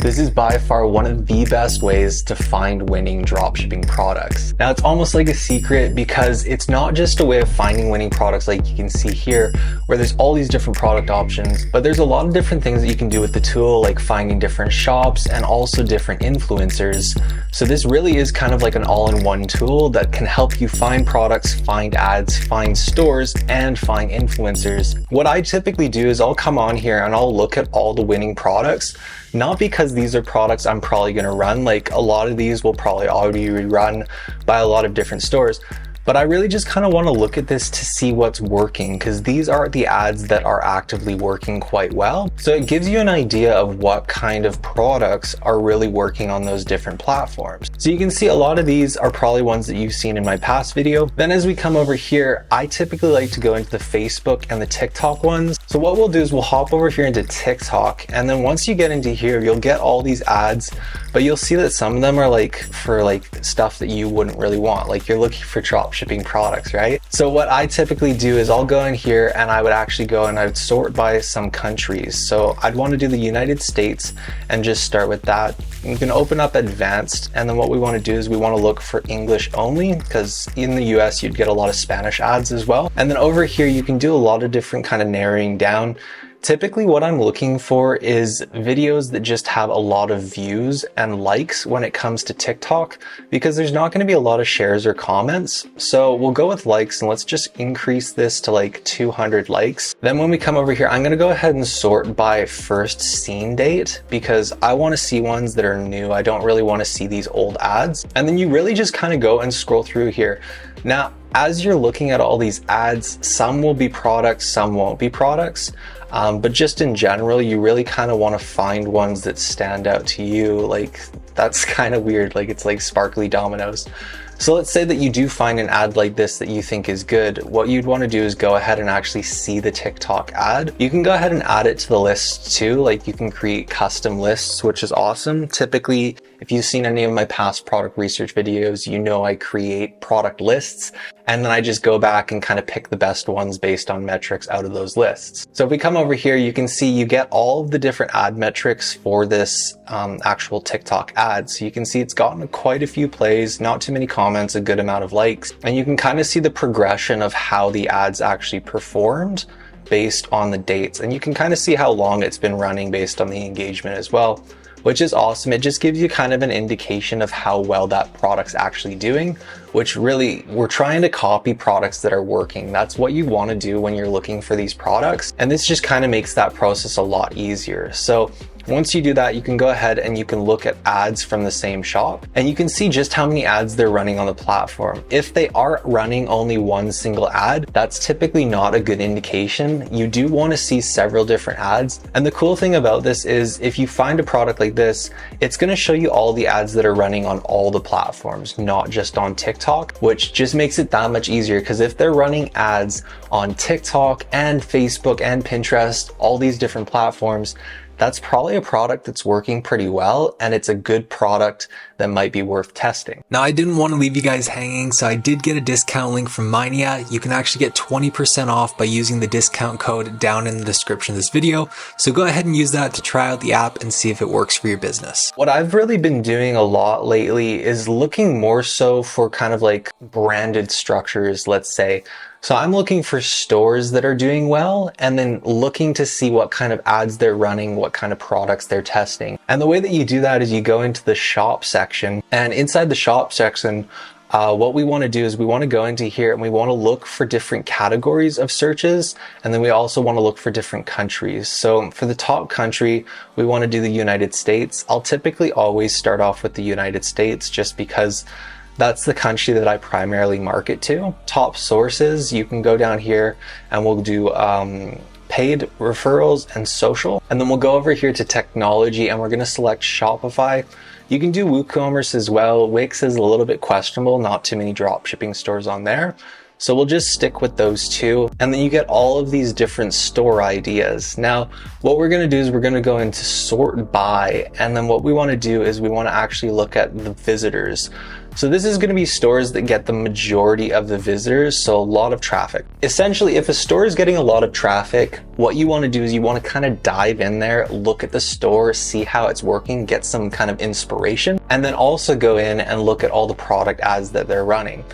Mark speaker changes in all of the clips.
Speaker 1: This is by far one of the best ways to find winning dropshipping products. Now, it's almost like a secret because it's not just a way of finding winning products like you can see here, where there's all these different product options, but there's a lot of different things that you can do with the tool, like finding different shops and also different influencers. So this really is kind of like an all-in-one tool that can help you find products, find ads, find stores, and find influencers. What I typically do is I'll come on here and I'll look at all the winning products, not because these are products I'm probably going to run, like a lot of these will probably already be run by a lot of different stores, but I really just kind of want to look at this to see what's working, because these are the ads that are actively working quite well. So it gives you an idea of what kind of products are really working on those different platforms. So you can see a lot of these are probably ones that you've seen in my past video. Then as we come over here, I typically like to go into the Facebook and the TikTok ones. So what we'll do is we'll hop over here into TikTok, and then once you get into here, you'll get all these ads, but you'll see that some of them are like for like stuff that you wouldn't really want. Like you're looking for dropshipping products, right? So what I typically do is I'll go in here and I would actually go and I would sort by some countries. So I'd want to do the United States and just start with that. You can open up advanced, and then what we want to do is we want to look for English only, because in the US you'd get a lot of Spanish ads as well. And then over here you can do a lot of different kind of narrowing down. Typically what I'm looking for is videos that just have a lot of views and likes when it comes to TikTok, because there's not going to be a lot of shares or comments. So we'll go with likes, and let's just increase this to like 200 likes. Then when we come over here, I'm going to go ahead and sort by first seen date, because I want to see ones that are new. I don't really want to see these old ads. And then you really just kind of go and scroll through here. Now, as you're looking at all these ads, some will be products, some won't be products. But just in general, you really kind of want to find ones that stand out to you. Like, that's kind of weird. Like, it's like sparkly dominoes. So let's say that you do find an ad like this that you think is good. What you'd want to do is go ahead and actually see the TikTok ad. You can go ahead and add it to the list too. Like, you can create custom lists, which is awesome. Typically, if you've seen any of my past product research videos, you know I create product lists, and then I just go back and kind of pick the best ones based on metrics out of those lists. So if we come over here, you can see you get all of the different ad metrics for this actual TikTok ad. So you can see it's gotten quite a few plays, not too many comments, a good amount of likes, and you can kind of see the progression of how the ads actually performed based on the dates. And you can kind of see how long it's been running based on the engagement as well, which is awesome. It just gives you kind of an indication of how well that product's actually doing, which really, we're trying to copy products that are working. That's what you want to do when you're looking for these products. And this just kind of makes that process a lot easier. So once you do that, you can go ahead and you can look at ads from the same shop, and you can see just how many ads they're running on the platform. If they are running only one single ad, that's typically not a good indication. You do want to see several different ads. And the cool thing about this is if you find a product like this, it's going to show you all the ads that are running on all the platforms, not just on TikTok, which just makes it that much easier, because if they're running ads on TikTok and Facebook and Pinterest, all these different platforms, that's probably a product that's working pretty well, and it's a good product that might be worth testing. Now, I didn't want to leave you guys hanging, so I did get a discount link from Mania. You can actually get 20% off by using the discount code down in the description of this video. So go ahead and use that to try out the app and see if it works for your business. What I've really been doing a lot lately is looking more so for kind of like branded structures, let's say. So I'm looking for stores that are doing well, and then looking to see what kind of ads they're running, what kind of products they're testing. And the way that you do that is you go into the shop section, and inside the shop section, what we want to do is we want to go into here and we want to look for different categories of searches, and then we also want to look for different countries. So for the top country, we want to do the United States. I'll typically always start off with the United States just because that's the country that I primarily market to. Top sources, you can go down here and we'll do paid referrals and social. And then we'll go over here to technology and we're going to select Shopify. You can do WooCommerce as well. Wix is a little bit questionable, not too many drop shipping stores on there. So we'll just stick with those two. And then you get all of these different store ideas. Now, what we're going to do is we're going to go into sort by. And then what we want to do is we want to actually look at the visitors. So this is going to be stores that get the majority of the visitors, so a lot of traffic. Essentially, if a store is getting a lot of traffic, what you want to do is you want to kind of dive in there, look at the store, see how it's working, get some kind of inspiration, and then also go in and look at all the product ads that they're running.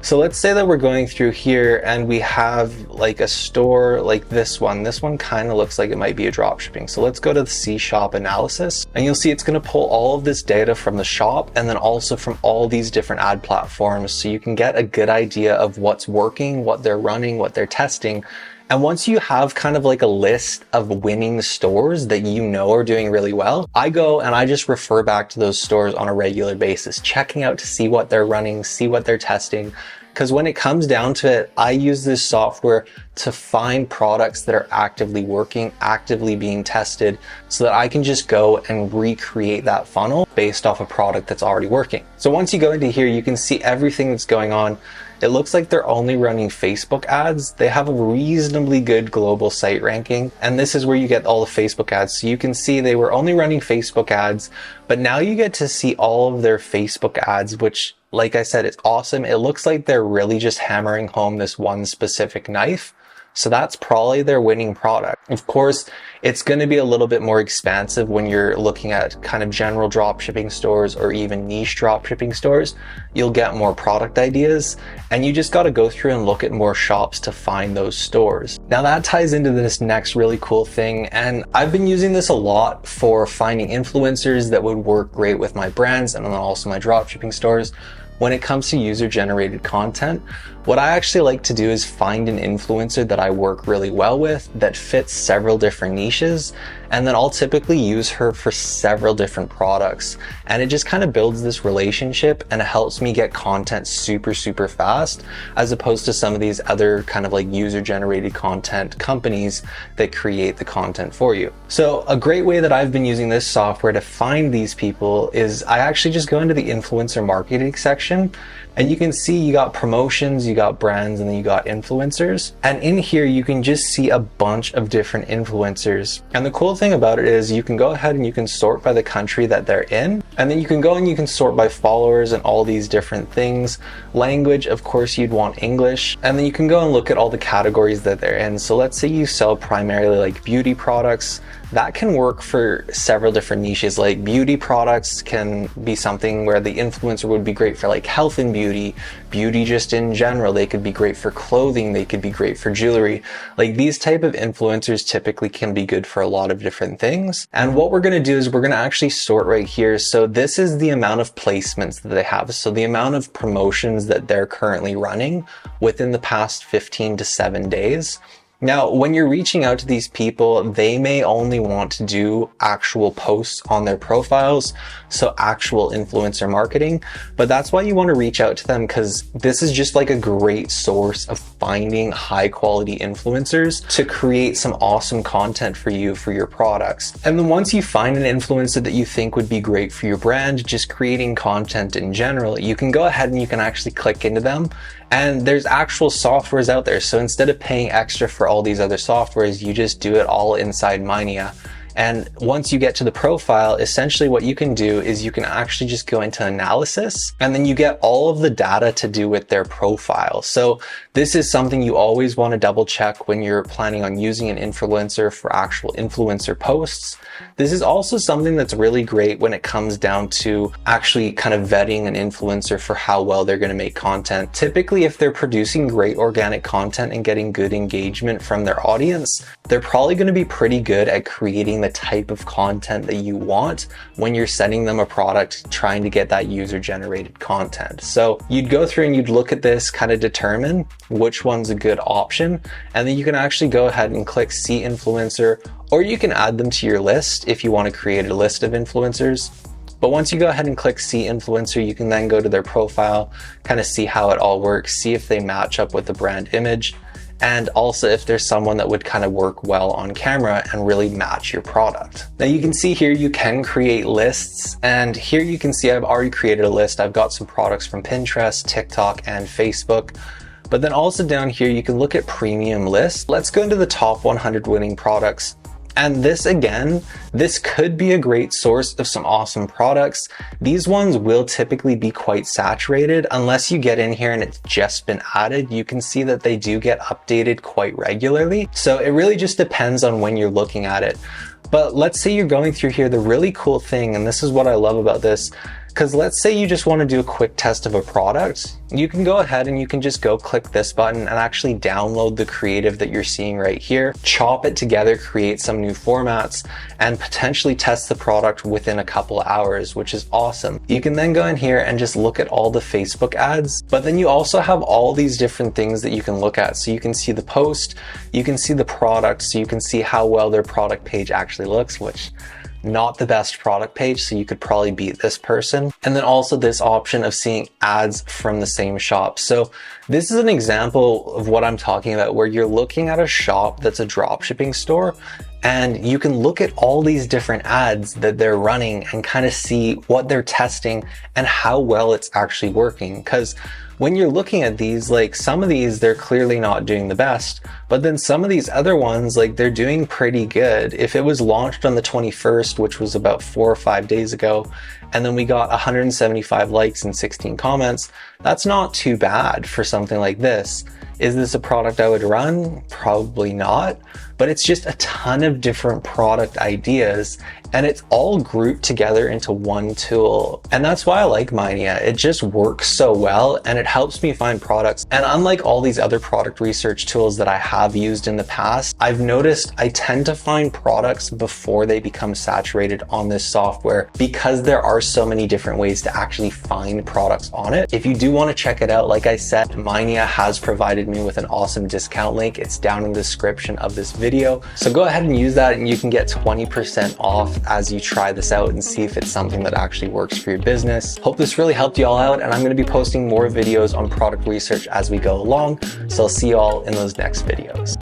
Speaker 1: So let's say that we're going through here and we have like a store like this one. This one kind of looks like it might be a dropshipping. So let's go to the C shop analysis, and you'll see it's going to pull all of this data from the shop and then also from all these different ad platforms. So you can get a good idea of what's working, what they're running, what they're testing. And once you have kind of like a list of winning stores that you know are doing really well, I go and I just refer back to those stores on a regular basis, checking out to see what they're running, see what they're testing. Because when it comes down to it, I use this software to find products that are actively working, actively being tested, so that I can just go and recreate that funnel based off a product that's already working. So once you go into here, you can see everything that's going on. It looks like they're only running Facebook ads. They have a reasonably good global site ranking, and this is where you get all the Facebook ads. So you can see they were only running Facebook ads, but now you get to see all of their Facebook ads, which, like I said, it's awesome. It looks like they're really just hammering home this one specific knife. So that's probably their winning product. Of course, it's going to be a little bit more expansive when you're looking at kind of general dropshipping stores or even niche dropshipping stores. You'll get more product ideas, and you just got to go through and look at more shops to find those stores. Now that ties into this next really cool thing, and I've been using this a lot for finding influencers that would work great with my brands and then also my dropshipping stores. When it comes to user-generated content, what I actually like to do is find an influencer that I work really well with that fits several different niches, and then I'll typically use her for several different products. And it just kind of builds this relationship, and it helps me get content super fast, as opposed to some of these other kind of like user-generated content companies that create the content for you. So a great way that I've been using this software to find these people is I actually just go into the influencer marketing section, and you can see you got promotions, you got brands, and then you got influencers. And in here, you can just see a bunch of different influencers. And the cool thing about it is you can go ahead and you can sort by the country that they're in. And then you can go and you can sort by followers and all these different things. Language, of course, you'd want English. And then you can go and look at all the categories that they're in. So let's say you sell primarily like beauty products. That can work for several different niches. Like beauty products can be something where the influencer would be great for like health and beauty just in general. They could be great for clothing, they could be great for jewelry. Like these type of influencers typically can be good for a lot of different things. And what we're going to do is we're going to actually sort right here. So this is the amount of placements that they have. So the amount of promotions that they're currently running within the past 15 to 7 days. Now, when you're reaching out to these people, they may only want to do actual posts on their profiles, so actual influencer marketing, but that's why you want to reach out to them, because this is just like a great source of finding high quality influencers to create some awesome content for you for your products. And then once you find an influencer that you think would be great for your brand, just creating content in general, you can go ahead and you can actually click into them. And there's actual softwares out there. So instead of paying extra for all these other softwares, you just do it all inside Minea. And once you get to the profile, essentially what you can do is you can actually just go into analysis, and then you get all of the data to do with their profile. So this is something you always want to double check when you're planning on using an influencer for actual influencer posts. This is also something that's really great when it comes down to actually kind of vetting an influencer for how well they're going to make content. Typically, if they're producing great organic content and getting good engagement from their audience, they're probably going to be pretty good at creating the type of content that you want when you're sending them a product, trying to get that user-generated content. So you'd go through and you'd look at this, kind of determine which one's a good option, and then you can actually go ahead and click See Influencer, or you can add them to your list if you want to create a list of influencers. But once you go ahead and click See Influencer, you can then go to their profile, kind of see how it all works, see if they match up with the brand image, and also if there's someone that would kind of work well on camera and really match your product. Now you can see here you can create lists, and here you can see I've already created a list. I've got some products from Pinterest, TikTok, and Facebook. But then also down here you can look at premium lists. Let's go into the top 100 winning products. And this again, this could be a great source of some awesome products. These ones will typically be quite saturated unless you get in here and it's just been added. You can see that they do get updated quite regularly. So it really just depends on when you're looking at it. But let's say you're going through here, the really cool thing, and this is what I love about this, because let's say you just want to do a quick test of a product, you can go ahead and you can just go click this button and actually download the creative that you're seeing right here, chop it together, create some new formats, and potentially test the product within a couple of hours, which is awesome. You can then go in here and just look at all the Facebook ads, but then you also have all these different things that you can look at. So you can see the post, you can see the product, so you can see how well their product page actually looks, which not the best product page, so you could probably beat this person. And then also this option of seeing ads from the same shop. So this is an example of what I'm talking about, where you're looking at a shop that's a dropshipping store, and you can look at all these different ads that they're running and kind of see what they're testing and how well it's actually working. Because when you're looking at these, like some of these, they're clearly not doing the best, but then some of these other ones, like they're doing pretty good. If it was launched on the 21st, which was about 4 or 5 days ago, and then we got 175 likes and 16 comments, that's not too bad for something like this. Is this a product I would run? Probably not, but it's just a ton of different product ideas, and it's all grouped together into one tool. And that's why I like Minea. It just works so well, and it helps me find products. And unlike all these other product research tools that I have used in the past, I've noticed I tend to find products before they become saturated on this software, because there are so many different ways to actually find products on it. If you do want to check it out, like I said, Minea has provided me with an awesome discount link. It's down in the description of this video. So go ahead and use that, and you can get 20% off as you try this out and see if it's something that actually works for your business. Hope this really helped you all out, and I'm going to be posting more videos on product research as we go along. So I'll see you all in those next videos.